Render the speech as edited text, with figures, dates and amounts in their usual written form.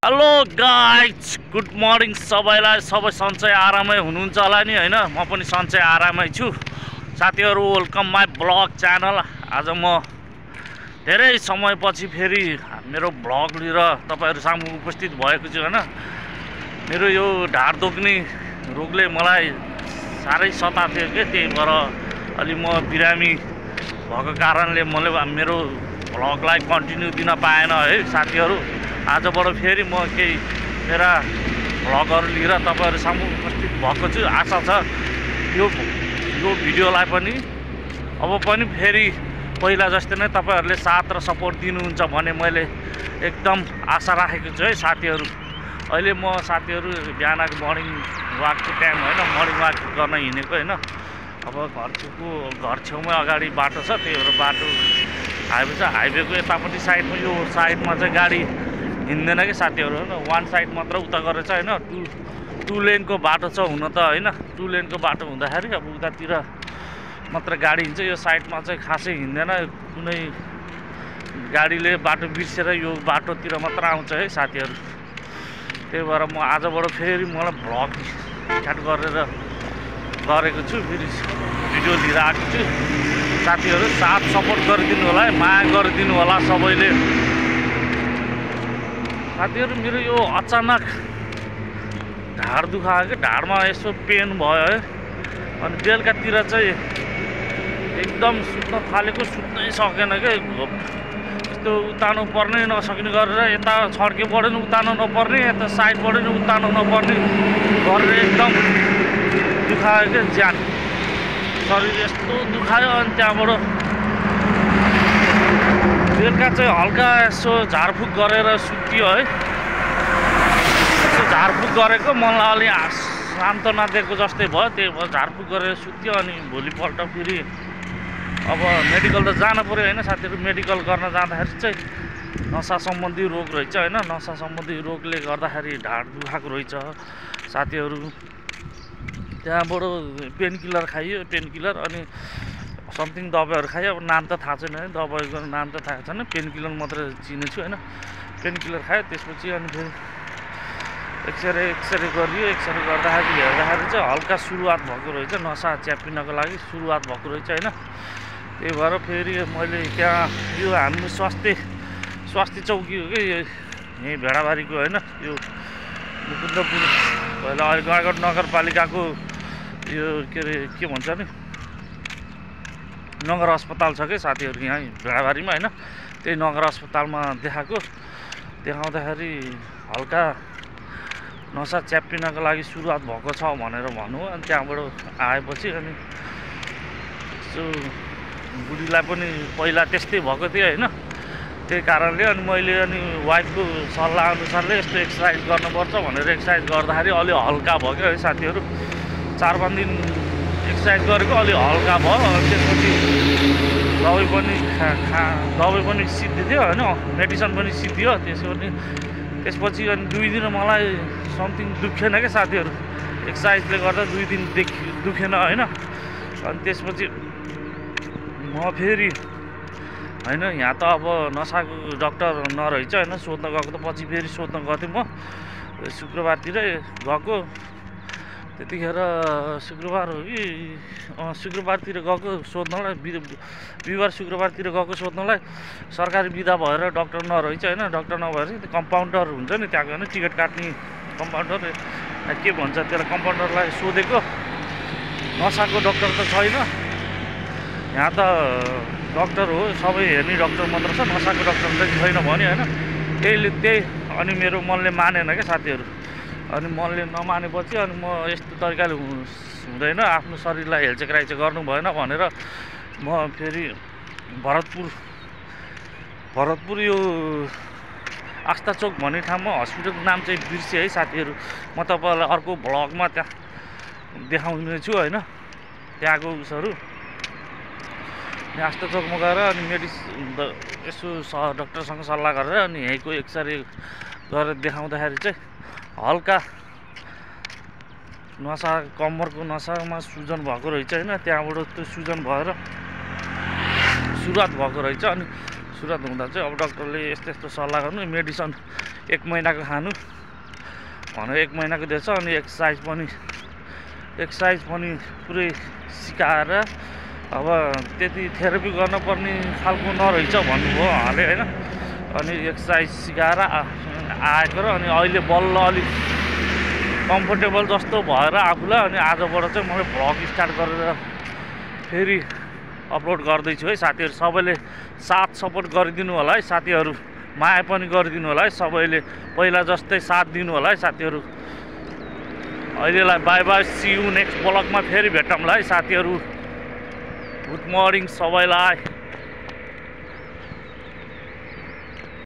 Hello guys, good morning सबैलाई। सबै सन्चै आरामै हुनुहुन्छ होला नि हैन? म पनि सन्चै आरामै छु। साथीहरू, वेलकम माई ब्लग च्यानल। आज म धेरै समयपछि फेरि मेरो ब्लग लिएर तपाईहरु सामु उपस्थित भएको छु हैन। मेरो यो ढाड दुख्ने रोगले मलाई साह्रै सताथ्यो के, त्यही भएर अलि म बिरामी भएको कारणले मैले मेरो ब्लगलाई कन्टिन्यू दिन पाएन है साथीहरू। आजबाट फेरि म केही मेरा भ्लगहरू लिएर तपाईहरु सामु उपस्थित भएको छु। आशा छ यो भिडियोलाई पनि अब पनि फेरि पहिला जस्तै नै तपाईहरुले साथ र सपोर्ट दिनुहुन्छ भने मैले एकदम आशा राखेको छु है साथीहरू। अहिले म साथीहरू बिहानको मर्निङ वाकको टाइम हैन, मर्निङ वाक गर्न हिँडेको हैन। अब घर छेउमै अगाडि बाटो छ, त्यही भएर बाटो हाइवे छ। हाइवेको यतापट्टि साइडमा यो साइडमा चाहिँ गाडी हिँड्दैन कि साथीहरू हैन, वान साइड मात्र उता गरेछ हैन। टु लेनको बाटो छ हुन त हैन। टु लेनको बाटो हुँदाखेरि अब उतातिर मात्र गाडी हिँड्छ, यो साइडमा चाहिँ खासै हिँड्दैन। कुनै गाडीले बाटो बिर्सेर यो बाटोतिर मात्र आउँछ है साथीहरू। त्यही भएर म आजबाट फेरि मलाई भ्लग स्टार्ट गरेको छु, फेरि भिडियो लिएर आएको छु। साथीहरू साथ सपोर्ट गरिदिनु होला है, माया गरिदिनु होला सबैले। साथीहरू, मेरो यो अचानक ढाड दुखायो कि, ढाडमा यसो पेन भयो है। अनि बेलुकातिर चाहिँ एकदम सुत्न थालेको, सुत्नै सकेन के। यस्तो उतार्नु पर्ने नसक्ने गरेर यता छड्केबाट नि उतार्नु नपर्ने, यता साइडबाट नि उतार्नु नपर्ने गरेर एकदम दुखायो क्या ज्यान। शरीर यस्तो दुखायो। अनि त्यहाँबाट बेलुका चाहिँ हल्का यसो झारफुक गरेर सुत्यो है। यसो झारफुक गरेको मलाई अलि सान्त्वना दिएको जस्तै भयो, त्यही भएर झारफुक गरेर सुत्यो। अनि भोलिपल्ट फेरि अब मेडिकल त जानु पऱ्यो होइन साथीहरू। मेडिकल गर्न जाँदाखेरि चाहिँ नसा सम्बन्धी रोग रहेछ होइन। नसा सम्बन्धी रोगले गर्दाखेरि ढाड दुखाएको रहेछ साथीहरू। त्यहाँबाट पेन किलर खाइयो, पेन किलर अनि समथिङ दबाईहरू खायो। अब नाम त थाहा छैन है, दबाईको नाम त थाहा छैन, पेन किलर मात्र चिनेछु होइन। पेन किलर खायो, त्यसपछि अनि फेरि एक्सरे गरियो। एक्सरे गर्दाखेरि हेर्दाखेरि चाहिँ हल्का सुरुवात भएको रहेछ, नसा च्यापिनको लागि सुरुवात भएको रहेछ होइन। त्यही भएर फेरि मैले त्यहाँ यो हाम्रो स्वास्थ्य चौकी हो कि यहीँ भेडाबारीको होइन, यो मुकुन्दपुर पहिला अहिले गाईघाट नगरपालिकाको यो के भन्छ नि, नगर अस्पताल छ कि साथीहरू यहाँ भेडाबारीमा होइन। त्यही नगर अस्पतालमा देखाउँदाखेरि हल्का नसा च्यापिनको लागि सुरुवात भएको छ भनेर भन्नु। अनि त्यहाँबाट आएपछि अनि यसो बुढीलाई पनि पहिला त्यस्तै भएको थियो होइन। त्यही कारणले अनि मैले अनि वाइफको सल्लाह अनुसारले यस्तो एक्सर्साइज गर्नुपर्छ भनेर एक्सर्साइज गर्दाखेरि अलि हल्का भयो क्या है साथीहरू। 4-5 दिन एक्सर्साइज गरेको अलि हल्का भयो। त्यसपछि दबाई पनि सिद्धियो होइन, मेडिसिन पनि सिद्धियो। त्यसपछि अनि 2 दिन मलाई समथिङ दुखेन क्या साथीहरू। एक्सर्साइजले गर्दा 2 दिन दुखेन होइन। अनि त्यसपछि म फेरि होइन यहाँ त अब नसाको डक्टर नरहेछ होइन, सोध्न गएको त पछि फेरि सोध्न गएको थिएँ म शुक्रबारतिर गएको। त्यतिखेर शुक्रबार हो कि शुक्रबारतिर गएको सोध्नलाई, बिहिबार शुक्रबारतिर गएको सोध्नलाई सरकारी बिदा भएर डक्टर नरहेछ होइन। डक्टर नभएर त्यो कम्पाउन्डर हुन्छ नि त्यहाँको होइन, टिकट काट्ने कम्पाउन्डर के भन्छ त्यसलाई, कम्पाउन्डरलाई सोधेको। नसाको डक्टर त छैन यहाँ त, डक्टर हो सबै हेर्ने डक्टर मात्र छ, नसाको डक्टर चाहिँ छैन भन्यो होइन। त्यही अनि मेरो मनले मानेन क्या साथीहरू। अनि मनले नमानेपछि अनि म यस्तो तरिकाले हुँदैन, आफ्नो शरीरलाई हेलचेक्राइचे गर्नु भएन भनेर म फेरि भरतपुर यो आस्था चोक भन्ने ठाउँमा हस्पिटलको नाम चाहिँ बिर्सेँ है साथीहरू। म तपाईँहरूलाई अर्को भ्लगमा त्यहाँ देखाउने छु होइन, त्यहाँको उसहरू। आस्था चोकमा गएर अनि यसो डक्टरसँग सल्लाह गरेर अनि यहीँको एक्सरे गरेर देखाउँदाखेरि चाहिँ हल्का नसा, कम्मरको नसामा सुजन भएको रहेछ होइन। त्यहाँबाट त्यो सुजन भएर सुरुवात भएको रहेछ। अनि सुरुवात हुँदा चाहिँ अब डक्टरले यस्तो सल्लाह गर्नु, मेडिसिन 1 महिनाको खानु भनेर 1 महिनाको दिएछ। अनि एक्सर्साइज पनि पुरै सिकाएर अब त्यति थेरापी गर्नुपर्ने खालको नरहेछ भन्नुभयो उहाँले होइन। अनि एक्सर्साइज सिकाएर आएको र अनि अहिले बल्ल अलिक कम्फर्टेबल जस्तो भएर आफूलाई अनि आजबाट चाहिँ मैले भ्लग स्टार्ट गरेर फेरि अपलोड गर्दैछु है। साथीहरू सबैले साथ सपोर्ट गरिदिनु होला है। साथीहरू माया पनि गरिदिनु होला है। सबैले पहिला जस्तै साथ दिनु होला है साथीहरू। अहिलेलाई bye bye, see you next ब्लगमा फेरि भेटौँला है साथीहरू। गुड मर्निङ सबैलाई।